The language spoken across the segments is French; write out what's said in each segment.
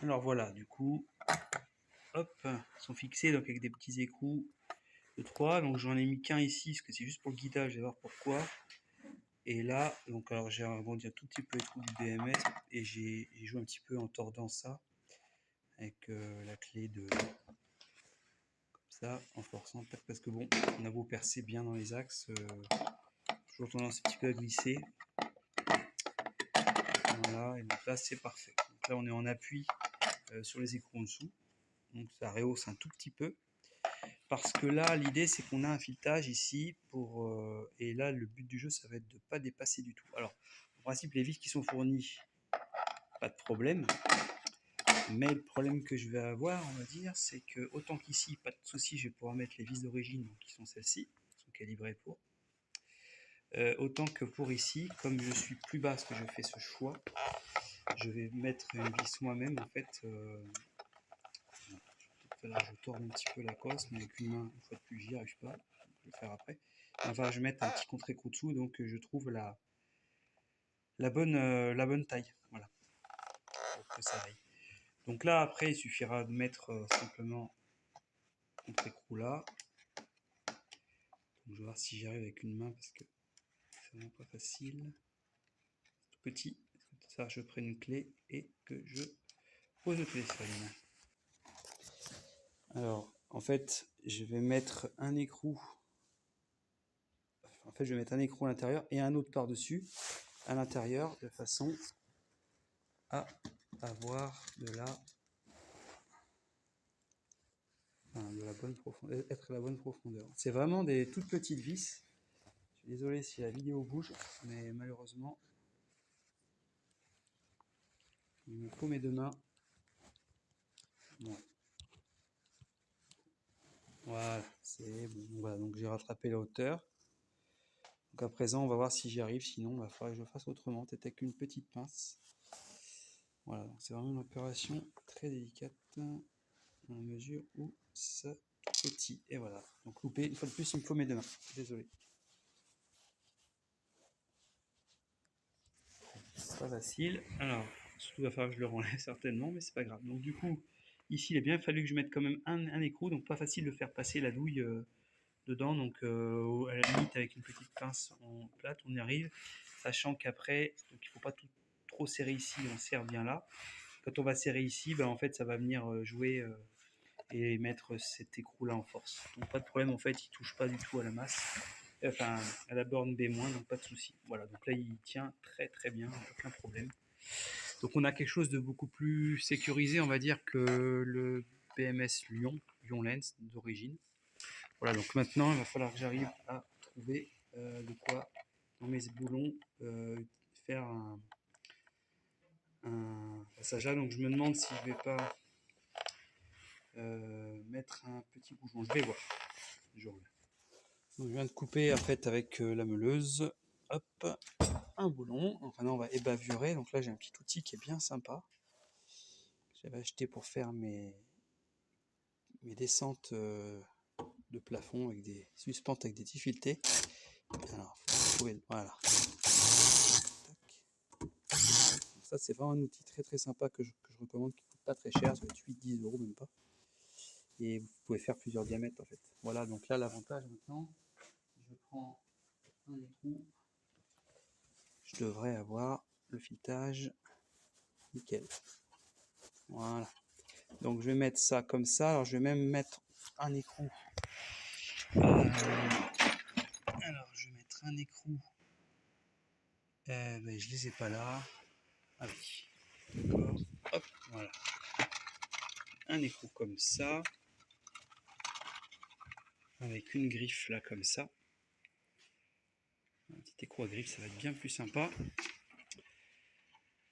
Alors voilà, du coup, hop, ils sont fixés donc avec des petits écrous de 3. Donc j'en ai mis qu'un ici, parce que c'est juste pour le guidage, je vais voir pourquoi. Et là, donc alors j'ai agrandi un tout petit peu l'écrou du BMS et j'ai joué un petit peu en tordant ça avec la clé de comme ça, en forçant, parce que bon, on a beau percer bien dans les axes, toujours tendance un petit peu à glisser. Voilà, et donc là c'est parfait. Donc là on est en appui sur les écrous en dessous, donc ça rehausse un tout petit peu. Parce que là, l'idée c'est qu'on a un filetage ici pour et là le but du jeu ça va être de ne pas dépasser du tout. Alors en principe les vis qui sont fournies, pas de problème. Mais le problème que je vais avoir, on va dire, c'est que autant qu'ici, pas de souci, je vais pouvoir mettre les vis d'origine, qui sont celles-ci, qui sont calibrées pour. Autant que pour ici, comme je suis plus bas, parce que je fais ce choix, je vais mettre une vis moi-même en fait. Je tourne un petit peu la cosse, mais avec une main, une fois de plus, j'y arrive pas. Je vais le faire après. Enfin, je vais mettre un petit contre-écrou dessous, donc je trouve la bonne taille. Voilà, pour que ça aille. Donc là, après, il suffira de mettre simplement contre-écrou là. Donc, je vais voir si j'y arrive avec une main parce que c'est vraiment pas facile. Tout petit. Ça, je prends une clé et que je pose le téléphone. Alors, en fait, je vais mettre un écrou. En fait, je vais mettre un écrou à l'intérieur et un autre par-dessus à l'intérieur de façon à avoir de la bonne profondeur, être à la bonne profondeur. C'est vraiment des toutes petites vis. Je suis désolé si la vidéo bouge, mais malheureusement, il me faut mes deux mains. Bon. Voilà, c'est bon. Voilà, donc j'ai rattrapé la hauteur. Donc à présent, on va voir si j'y arrive. Sinon, il va falloir que je le fasse autrement, peut-être avec une petite pince. Voilà, donc c'est vraiment une opération très délicate dans la mesure où ça tout petit. Et voilà. Donc loupé, une fois de plus, il me faut mes deux mains. Désolé. C'est pas facile. Alors, surtout il va falloir que je le renlève certainement, mais c'est pas grave. Donc du coup, ici, il a bien fallu que je mette quand même un écrou, donc pas facile de faire passer la douille dedans. Donc à la limite, avec une petite pince en plate, on y arrive. Sachant qu'après, il ne faut pas trop serrer ici, on serre bien là. Quand on va serrer ici, ben, en fait, ça va venir jouer et mettre cet écrou là en force. Donc pas de problème, en fait, il touche pas du tout à la masse. Enfin, à la borne B-, donc pas de souci. Voilà, donc là il tient très très bien, aucun problème. Donc on a quelque chose de beaucoup plus sécurisé, on va dire, que le BMS Lyon Lens d'origine. Voilà, donc maintenant il va falloir que j'arrive à trouver de quoi dans mes boulons faire un passage là. Donc je me demande si je vais pas mettre un petit bouchon. Je vais voir. Donc, je viens de couper en fait avec la meuleuse. Hop, un boulon. Donc maintenant on va ébavurer. Donc là j'ai un petit outil qui est bien sympa. J'avais acheté pour faire mes descentes de plafond avec des suspentes avec des difficultés. Alors faut trouver. Voilà. Donc, ça c'est vraiment un outil très très sympa que je recommande, qui coûte pas très cher, ça va être 8-10 euros même pas. Et vous pouvez faire plusieurs diamètres en fait. Voilà, donc là l'avantage maintenant, je prends un écrou. Je devrais avoir le filetage nickel. Voilà. Donc je vais mettre ça comme ça. Alors je vais même mettre un écrou. Alors je vais mettre un écrou. Ben, je les ai pas là. Ah oui. D'accord. Hop, voilà. Un écrou comme ça. Avec une griffe là comme ça. Un petit écrou à griffe, ça va être bien plus sympa.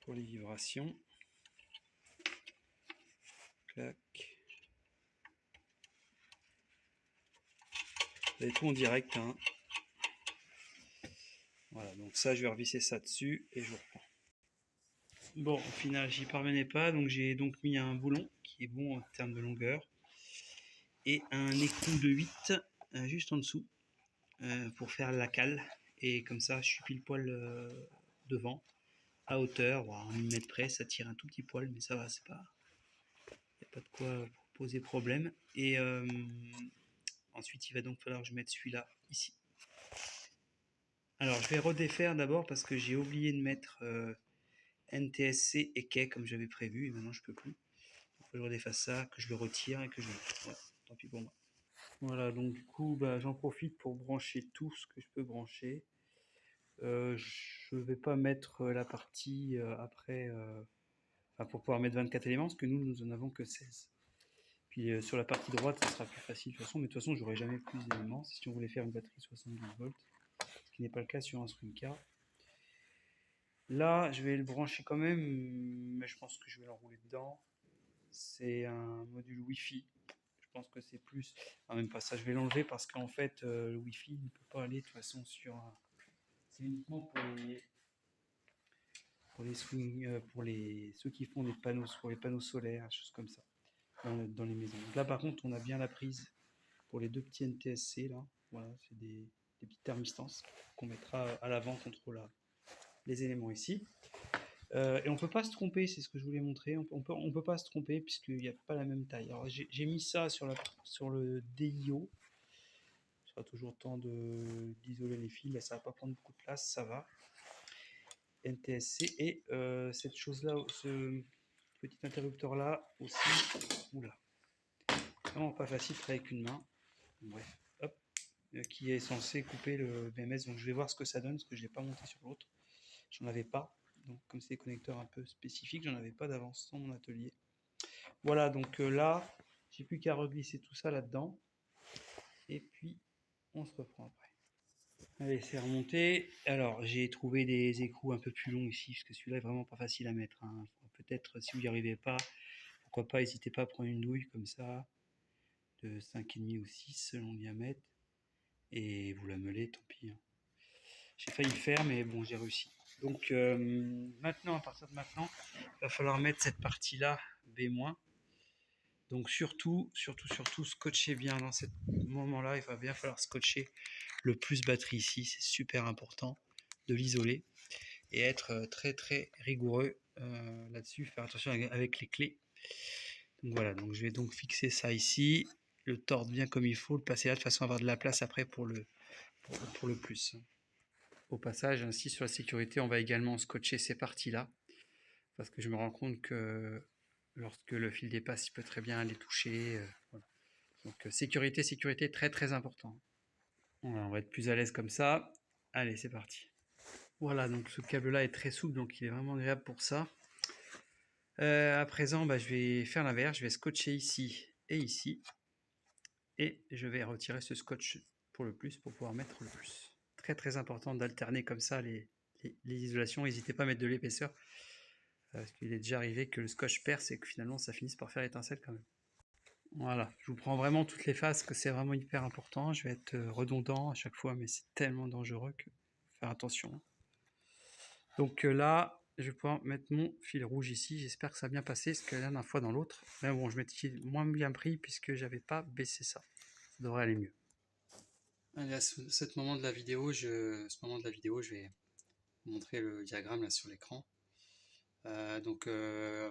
Pour les vibrations. Clac. Vous avez tout en direct, hein. Voilà, donc ça je vais revisser ça dessus et je reprends. Bon, au final j'y parvenais pas, donc j'ai donc mis un boulon qui est bon en termes de longueur et un écrou de 8 juste en dessous pour faire la cale, et comme ça je suis pile poil devant, à hauteur, à 1 mm près, ça tire un tout petit poil mais ça va, c'est pas pas de quoi poser problème. Et ensuite, il va donc falloir que je mette celui-là ici. Alors, je vais redéfaire d'abord parce que j'ai oublié de mettre NTSC et quai comme j'avais prévu. Et maintenant, je peux plus. Il faut que je redéfasse ça, que je le retire et que je le mette. Voilà, tant pis pour moi. Voilà, donc du coup, bah, j'en profite pour brancher tout ce que je peux brancher. Je vais pas mettre la partie après, enfin, pour pouvoir mettre 24 éléments, parce que nous en avons que 16. Puis sur la partie droite, ça sera plus facile de toute façon, mais de toute façon, j'aurai jamais plus d'éléments si on voulait faire une batterie 72 volts, ce qui n'est pas le cas sur un Swing-Car. Là, je vais le brancher quand même, mais je pense que je vais l'enrouler dedans. C'est un module Wi-Fi. Je pense que c'est plus. Ah, même pas ça, je vais l'enlever parce qu'en fait, le Wi-Fi ne peut pas aller de toute façon sur un. C'est uniquement pour les swing, pour ceux qui font des panneaux, pour les panneaux solaires, des choses comme ça, dans les maisons. Donc là, par contre, on a bien la prise pour les deux petits NTSC là. Voilà, c'est des petites thermistances qu'on mettra à l'avant contre les éléments ici. Et on peut pas se tromper, c'est ce que je voulais montrer. On peut pas se tromper puisqu'il n'y a pas la même taille. Alors j'ai mis ça sur le DIO. Il sera toujours temps d'isoler les fils. Là, ça va pas prendre beaucoup de place, ça va. NTSC et cette chose là, ce petit interrupteur là aussi. Oula, vraiment pas facile de travailler avec une main. Bref, hop, qui est censé couper le BMS. Donc je vais voir ce que ça donne parce que je l'ai pas monté sur l'autre. J'en avais pas. Donc comme c'est des connecteurs un peu spécifiques, j'en avais pas d'avance dans mon atelier. Voilà, donc là, j'ai plus qu'à reglisser tout ça là-dedans. Et puis, on se reprend après. Allez, c'est remonté. Alors, j'ai trouvé des écrous un peu plus longs ici, parce que celui-là est vraiment pas facile à mettre, hein. Peut-être, si vous n'y arrivez pas, pourquoi pas, n'hésitez pas à prendre une douille comme ça, de 5,5 ou 6 selon le diamètre. Et vous la meulez, tant pis, hein. J'ai failli le faire, mais bon, j'ai réussi. Donc, maintenant, à partir de maintenant, il va falloir mettre cette partie-là, B-. Donc surtout, scotcher bien dans ce moment-là. Il va bien falloir scotcher le plus batterie ici. C'est super important de l'isoler et être très très rigoureux là-dessus. Faire attention avec les clés. Donc voilà, donc je vais donc fixer ça ici, le tordre bien comme il faut, le passer là de façon à avoir de la place après pour le plus. Au passage, ainsi sur la sécurité, on va également scotcher ces parties-là parce que je me rends compte que lorsque le fil dépasse, il peut très bien les toucher. Voilà. Donc sécurité, très très important. Voilà, on va être plus à l'aise comme ça. Allez, c'est parti. Voilà, donc ce câble-là est très souple, donc il est vraiment agréable pour ça. À présent, bah, je vais faire l'inverse. Je vais scotcher ici et ici. Et je vais retirer ce scotch pour le plus, pour pouvoir mettre le plus. Très très important d'alterner comme ça les isolations. N'hésitez pas à mettre de l'épaisseur. Parce qu'il est déjà arrivé que le scotch perce et que finalement ça finisse par faire étincelle quand même. Voilà, je vous prends vraiment toutes les phases, que c'est vraiment hyper important. Je vais être redondant à chaque fois, mais c'est tellement dangereux que faut faire attention. Donc là, je vais pouvoir mettre mon fil rouge ici. J'espère que ça a bien passé, parce que la dernière fois dans l'autre, mais bon, je m'étais moins bien pris puisque j'avais pas baissé ça. Ça devrait aller mieux. Allez, à ce moment de la vidéo, je vais vous montrer le diagramme là sur l'écran. Donc, il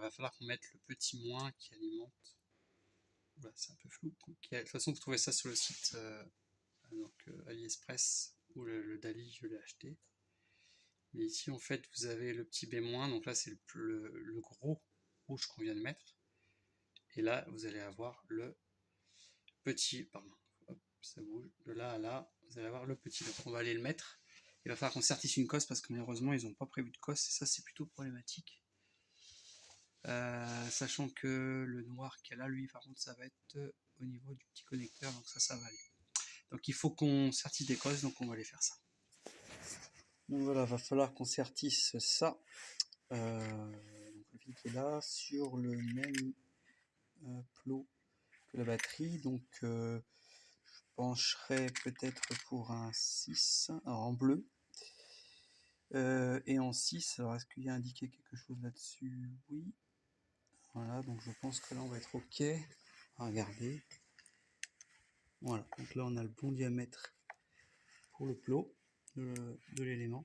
va falloir qu'on mette le petit moins qui alimente. Voilà, c'est un peu flou. De toute façon, vous trouvez ça sur le site AliExpress ou le Dali, je l'ai acheté. Mais ici, en fait, vous avez le petit B-, donc là, c'est le gros rouge qu'on vient de mettre. Et là, vous allez avoir le petit, pardon, hop, ça bouge, de là à là, vous allez avoir le petit. Donc, on va aller le mettre. Il va falloir qu'on sertisse une cosse parce que malheureusement, ils n'ont pas prévu de cosse et ça, c'est plutôt problématique. Sachant que le noir qu'il y a là, lui, par contre, ça va être au niveau du petit connecteur, donc ça va aller. Donc il faut qu'on sertisse des cosses, donc on va aller faire ça. Donc voilà, va falloir qu'on sertisse ça. Donc le fil qui est là, sur le même plot que la batterie. Donc je pencherai peut-être pour un 6, alors en bleu. Et en 6, alors est-ce qu'il y a indiqué quelque chose là-dessus? Oui. Voilà, donc je pense que là on va être ok. Regardez. Voilà, donc là on a le bon diamètre pour le plot de l'élément.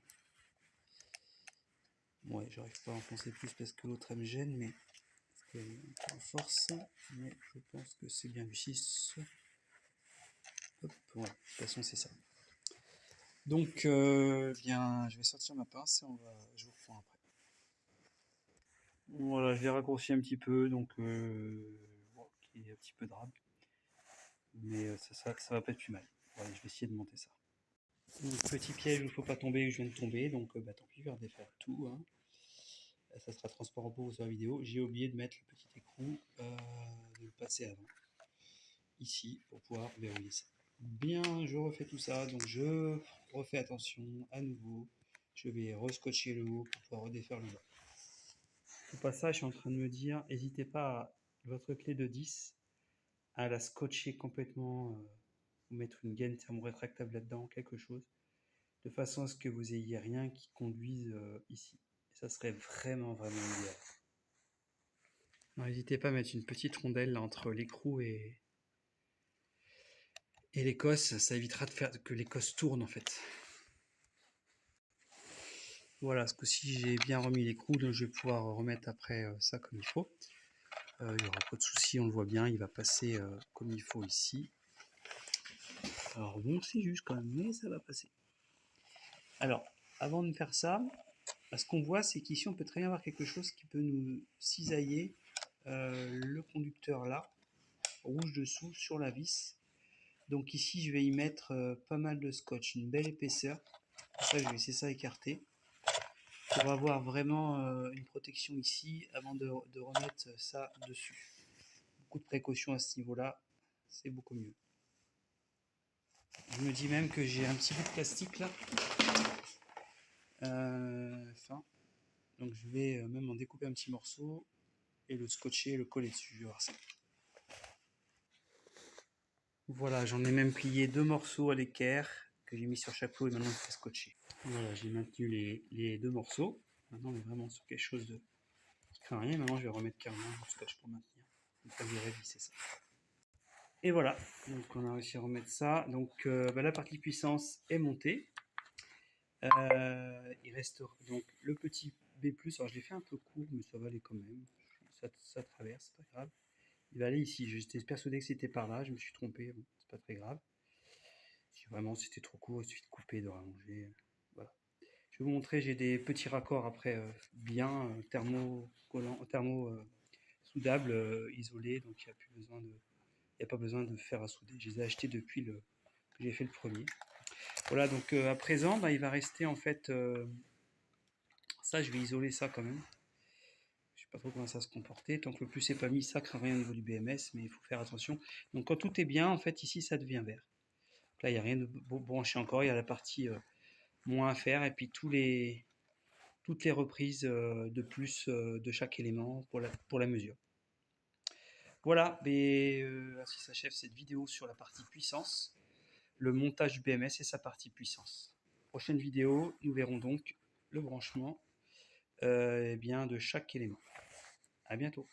Ouais, j'arrive pas à enfoncer plus parce que l'autre elle me gêne, mais c'est peu en force, mais je pense que c'est bien du 6. Hop, voilà, de toute façon c'est ça. Donc, bien, je vais sortir ma pince et je vous reprends après. Voilà, je l'ai raccourci un petit peu, donc bon, il y a un petit peu de rab, mais ça va pas être plus mal. Voilà, je vais essayer de monter ça. Donc, petit piège où il ne faut pas tomber, où je viens de tomber, donc tant pis, je vais redéfaire tout. Hein. Ça sera transparent pour vous sur la vidéo. J'ai oublié de mettre le petit écrou, de le passer avant, ici, pour pouvoir verrouiller ça. Bien, je refais tout ça, donc je refais attention à nouveau. Je vais rescotcher le haut pour pouvoir redéfaire le bas. Au passage, je suis en train de me dire, n'hésitez pas à votre clé de 10 à la scotcher complètement, ou mettre une gaine thermorétractable là-dedans, quelque chose, de façon à ce que vous ayez rien qui conduise ici. Et ça serait vraiment idéal. N'hésitez pas à mettre une petite rondelle là, entre l'écrou et l'écosse, ça évitera de faire que l'écosse tourne en fait. Voilà, ce coup-ci j'ai bien remis l'écrou, donc je vais pouvoir remettre après ça comme il faut. Il n'y aura pas de souci, on le voit bien, il va passer comme il faut ici. Alors bon, c'est juste quand même, mais ça va passer. Alors, avant de faire ça, ce qu'on voit, c'est qu'ici on peut très bien avoir quelque chose qui peut nous cisailler le conducteur là, rouge dessous, sur la vis. Donc ici, je vais y mettre pas mal de scotch, une belle épaisseur. Pour ça, je vais essayer ça écarter pour avoir vraiment une protection ici avant de remettre ça dessus. Beaucoup de précautions à ce niveau-là, c'est beaucoup mieux. Je me dis même que j'ai un petit bout de plastique là, fin. Donc je vais même en découper un petit morceau et le scotcher et le coller dessus. Je vais voir ça. Voilà, j'en ai même plié 2 morceaux à l'équerre que j'ai mis sur chaque lot et maintenant je fais scotcher. Voilà, j'ai maintenu les 2 morceaux. Maintenant on est vraiment sur quelque chose de qui craint rien. Maintenant je vais remettre carrément le scotch pour maintenir. Donc là je vais révisser ça. Et voilà, donc on a réussi à remettre ça. Donc la partie puissance est montée. Il reste donc le petit B+, alors je l'ai fait un peu court, mais ça va aller quand même. Ça traverse, c'est pas grave. Il va aller ici. J'étais persuadé que c'était par là, je me suis trompé, bon, c'est pas très grave. Si vraiment c'était trop court, il suffit de couper, de rallonger. Voilà. Je vais vous montrer, j'ai des petits raccords après bien thermo soudables, isolés, donc il n'y a pas besoin de faire à souder. Je les ai achetés depuis que j'ai fait le premier. Voilà, donc à présent, il va rester en fait ça, je vais isoler ça quand même. Je sais pas trop comment ça va se comporter. Tant que le plus n'est pas mis, ça craint rien au niveau du BMS, mais il faut faire attention. Donc quand tout est bien, en fait, ici, ça devient vert. Donc là, il n'y a rien de branché encore. Il y a la partie moins à faire et puis toutes les reprises de plus de chaque élément pour la mesure. Voilà, ainsi s'achève cette vidéo sur la partie puissance, le montage du BMS et sa partie puissance. Prochaine vidéo, nous verrons donc le branchement de chaque élément. À bientôt.